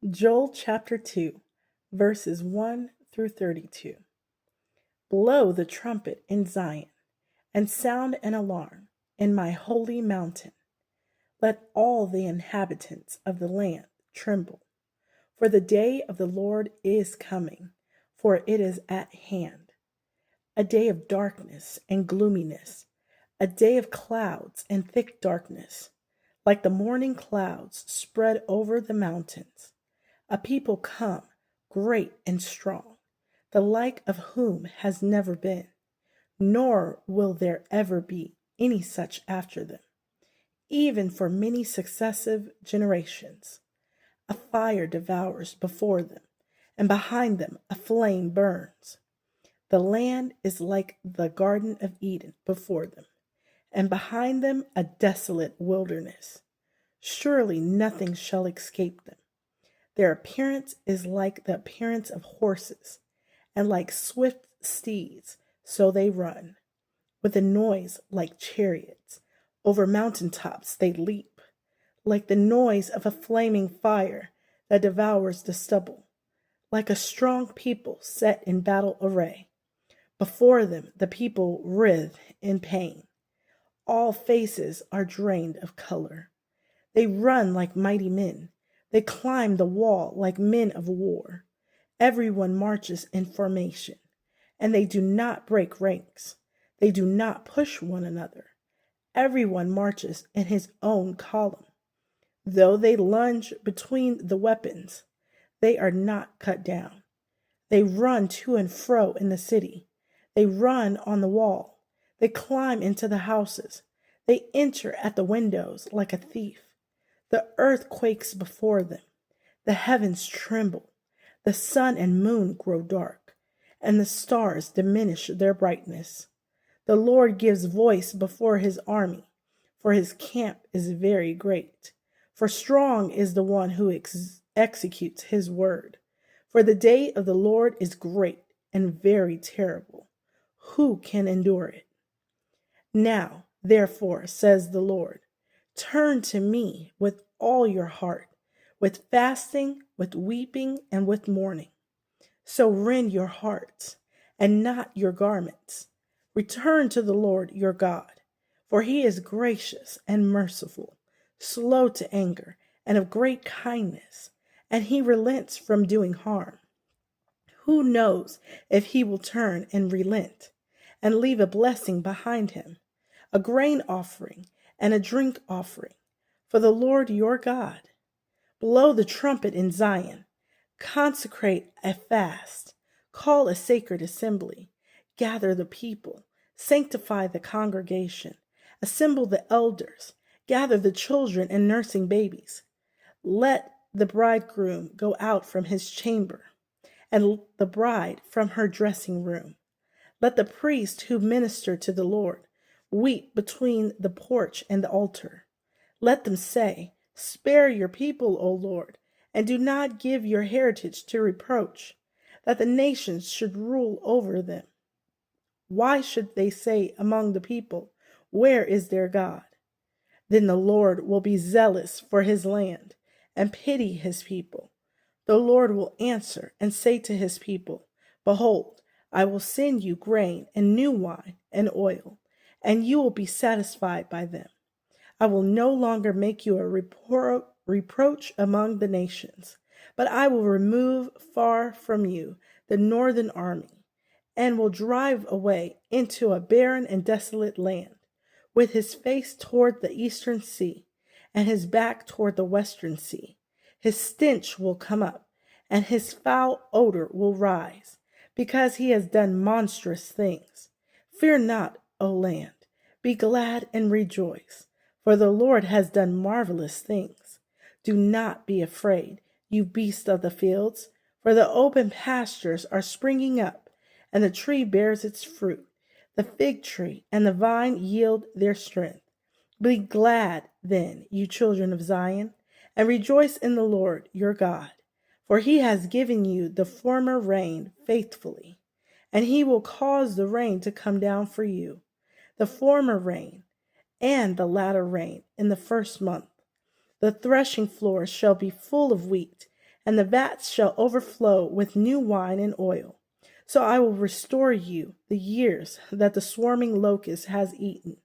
Joel chapter 2, verses 1 through 32. Blow the trumpet in Zion, and sound an alarm in my holy mountain. Let all the inhabitants of the land tremble. For the day of the Lord is coming, for it is at hand. A day of darkness and gloominess, a day of clouds and thick darkness, like the morning clouds spread over the mountains. A people come, great and strong, the like of whom has never been, nor will there ever be any such after them, even for many successive generations. A fire devours before them, and behind them a flame burns. The land is like the Garden of Eden before them, and behind them a desolate wilderness. Surely nothing shall escape them. Their appearance is like the appearance of horses, and like swift steeds, so they run. With a noise like chariots, over mountain tops they leap, like the noise of a flaming fire that devours the stubble, like a strong people set in battle array. Before them the people writhe in pain. All faces are drained of color. They run like mighty men. They climb the wall like men of war. Everyone marches in formation, and they do not break ranks. They do not push one another. Everyone marches in his own column. Though they lunge between the weapons, they are not cut down. They run to and fro in the city. They run on the wall. They climb into the houses. They enter at the windows like a thief. The earth quakes before them. The heavens tremble. The sun and moon grow dark, and the stars diminish their brightness. The Lord gives voice before his army, for his camp is very great. For strong is the one who executes his word. For the day of the Lord is great and very terrible. Who can endure it? Now, therefore, says the Lord, turn to me with all your heart, with fasting, with weeping, and with mourning. So rend your hearts and not your garments. Return to the Lord your God, for he is gracious and merciful, slow to anger, and of great kindness, and he relents from doing harm. Who knows if he will turn and relent and leave a blessing behind him, a grain offering and a drink offering for the Lord your God? Blow the trumpet in Zion, consecrate a fast, call a sacred assembly, gather the people, sanctify the congregation, assemble the elders, gather the children and nursing babies. Let the bridegroom go out from his chamber, and the bride from her dressing room. Let the priest who minister to the Lord weep between the porch and the altar. Let them say, spare your people, O Lord, and do not give your heritage to reproach, that the nations should rule over them. Why should they say among the people, where is their God? Then the Lord will be zealous for his land and pity his people. The Lord will answer and say to his people, behold, I will send you grain and new wine and oil, and you will be satisfied by them. I will no longer make you a reproach among the nations, but I will remove far from you the northern army, and will drive away into a barren and desolate land, with his face toward the eastern sea, and his back toward the western sea. His stench will come up, and his foul odor will rise, because he has done monstrous things. Fear not, O land, be glad and rejoice, for the Lord has done marvelous things. Do not be afraid, you beasts of the fields, for the open pastures are springing up, and the tree bears its fruit. The fig tree and the vine yield their strength. Be glad, then, you children of Zion, and rejoice in the Lord your God, for he has given you the former rain faithfully, and he will cause the rain to come down for you, the former rain and the latter rain in the first month. The threshing floor shall be full of wheat, and the vats shall overflow with new wine and oil. So I will restore you the years that the swarming locust has eaten,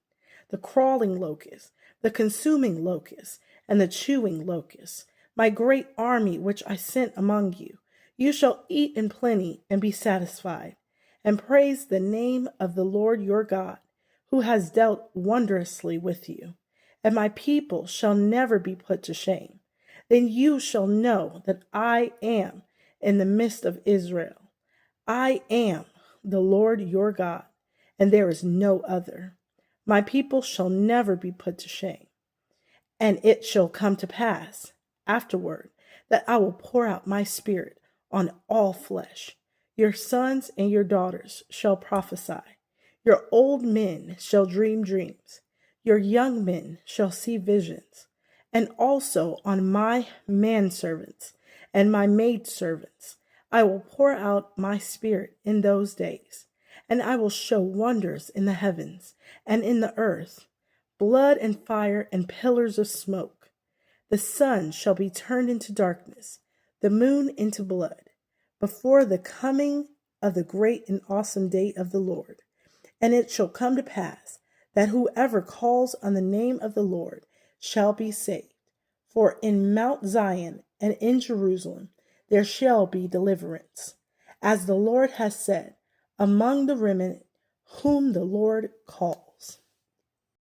the crawling locust, the consuming locust, and the chewing locust, my great army which I sent among you. You shall eat in plenty and be satisfied, and praise the name of the Lord your God, who has dealt wondrously with you. And my people shall never be put to shame. Then you shall know that I am in the midst of Israel. I am the Lord your God, and there is no other. My people shall never be put to shame. And it shall come to pass afterward that I will pour out my spirit on all flesh. Your sons and your daughters shall prophesy. Your old men shall dream dreams. Your young men shall see visions. And also on my manservants and my maidservants I will pour out my spirit in those days. And I will show wonders in the heavens and in the earth, blood and fire and pillars of smoke. The sun shall be turned into darkness, the moon into blood, before the coming of the great and awesome day of the Lord. And it shall come to pass that whoever calls on the name of the Lord shall be saved. For in Mount Zion and in Jerusalem there shall be deliverance, as the Lord has said, among the remnant whom the Lord called.